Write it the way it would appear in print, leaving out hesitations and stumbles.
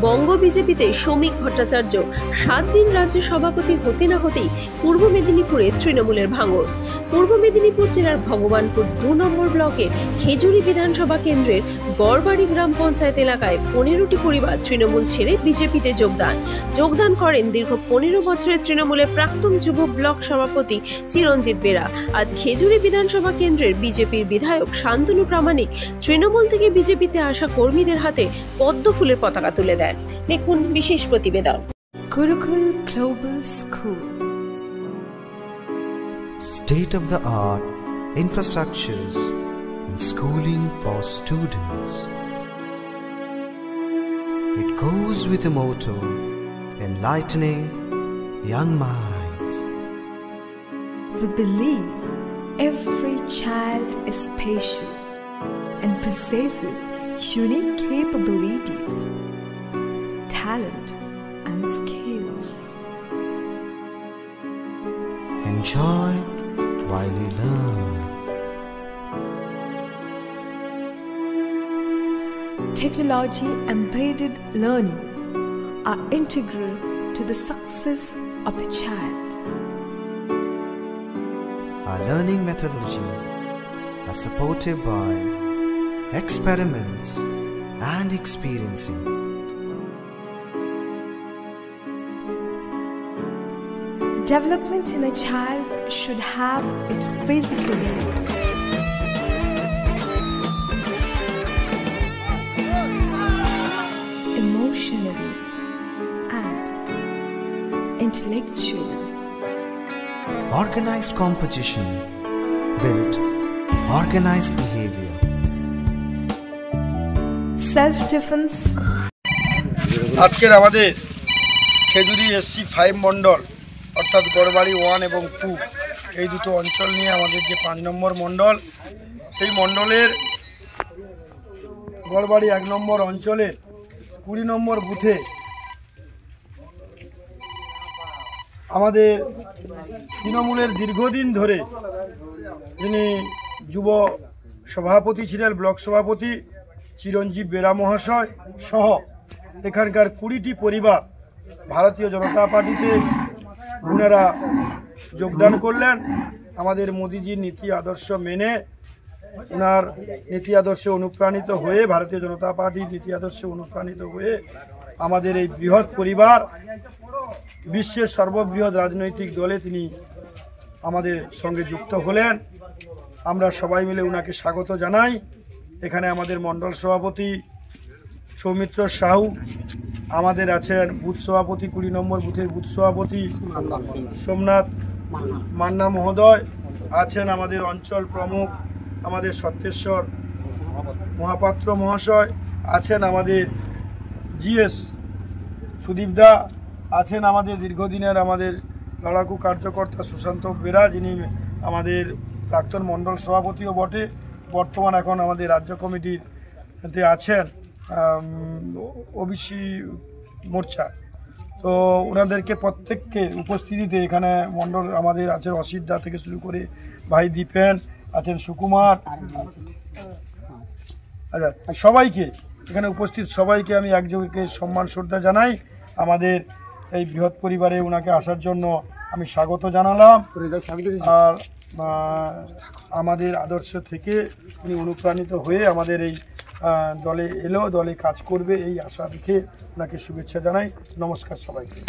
বঙ্গ বিজেপিতে শ্রমিক ভট্টাচার্য 7 দিন রাজ্য সভাপতি হতে না হতেই পূর্ব মেদিনীপুরে তৃণমূলের ভাঙড়। পূর্ব মেদিনীপুর জেলার ভগবানপুর 2 নম্বর ব্লকে খেজুরি বিধানসভা কেন্দ্রের গড়বাড়ি গ্রাম পঞ্চায়েত এলাকায় 15টি পরিবার তৃণমূল ছেড়ে বিজেপিতে যোগদান করেন দীর্ঘ 15 বছরের তৃণমূলের প্রাক্তন যুব ব্লক সভাপতি চিরঞ্জিত বেরা। আজ খেজুরি বিধানসভা কেন্দ্রের বিজেপির বিধায়ক শান্তনু প্রামাণিক তৃণমূল থেকে বিজেপিতে আসা কর্মীদের হাতে পদ্ম ফুলের পতাকা তুলে দেন। দেখুন বিশেষ প্রতিবেদন। Gurukul Global School. State of the art infrastructures and schooling for students. It goes with a motto, enlightening young minds. We believe every child is special and possesses unique capabilities, talent and skills. Enjoy while you learn. Technology embedded learning are integral to the success of the child. Our learning methodology are supported by experiments and experiencing. Development in a child should have it physically, emotionally, and intellectually. Organized competition built organized behavior. Self-defense. আজকের আমাদের Khejuri SC 5 মণ্ডল অর্থাৎ গড়বাড়ি 1 এবং 2 এই দুটো অঞ্চল নিয়ে আমাদের যে 5 নম্বর মণ্ডল, এই মণ্ডলের গড়বাড়ি 1 নম্বর অঞ্চলে 20 নম্বর বুথে আমাদের তৃণমূলের দীর্ঘদিন ধরে যিনি যুব সভাপতি ছিলেন, ব্লক সভাপতি চিরঞ্জিত বেরা মহাশয় সহ এখানকার 20টি পরিবার ভারতীয় জনতা পার্টিতে ওনারা যোগদান করলেন। আমাদের মোদিজির নীতি আদর্শ মেনে, ওনার নীতি আদর্শে অনুপ্রাণিত হয়ে, ভারতীয় জনতা পার্টির নীতি আদর্শে অনুপ্রাণিত হয়ে আমাদের এই বৃহৎ পরিবার, বিশ্বের সর্ববৃহৎ রাজনৈতিক দলে তিনি আমাদের সঙ্গে যুক্ত হলেন। আমরা সবাই মিলে ওনাকে স্বাগত জানাই। এখানে আমাদের মণ্ডল সভাপতি সৌমিত্র সাহু, আমাদের আছেন বুথ সভাপতি 20 নম্বর বুথের বুথ সভাপতি সোমনাথ মান্না মহোদয়, আছেন আমাদের অঞ্চল প্রমুখ আমাদের সত্যেশ্বর মহাপাত্র মহাশয়, আছেন আমাদের GS সুদীপদা, আছেন আমাদের দীর্ঘদিনের আমাদের লড়াকু কার্যকর্তা সুশান্ত বেরা, যিনি আমাদের প্রাক্তন মণ্ডল সভাপতিও বটে, বর্তমান এখন আমাদের রাজ্য কমিটিতে আছেন ওবিসি মোর্চা। তো ওনাদেরকে প্রত্যেককে উপস্থিতিতে এখানে মণ্ডল আমাদের আছেন অসিতদা থেকে শুরু করে ভাই দীপেন, আছেন সুকুমার, আচ্ছা সবাইকে এখানে উপস্থিত সবাইকে আমি একযোগে সম্মান শ্রদ্ধা জানাই। আমাদের এই বৃহৎ পরিবারে ওনাকে আসার জন্য আমি স্বাগত জানালাম। আর আমাদের আদর্শ থেকে উনি অনুপ্রাণিত হয়ে আমাদের এই দলে এলো, দলে কাজ করবে এই আশা রেখে ওনাকে শুভেচ্ছা জানাই। নমস্কার সবাইকে।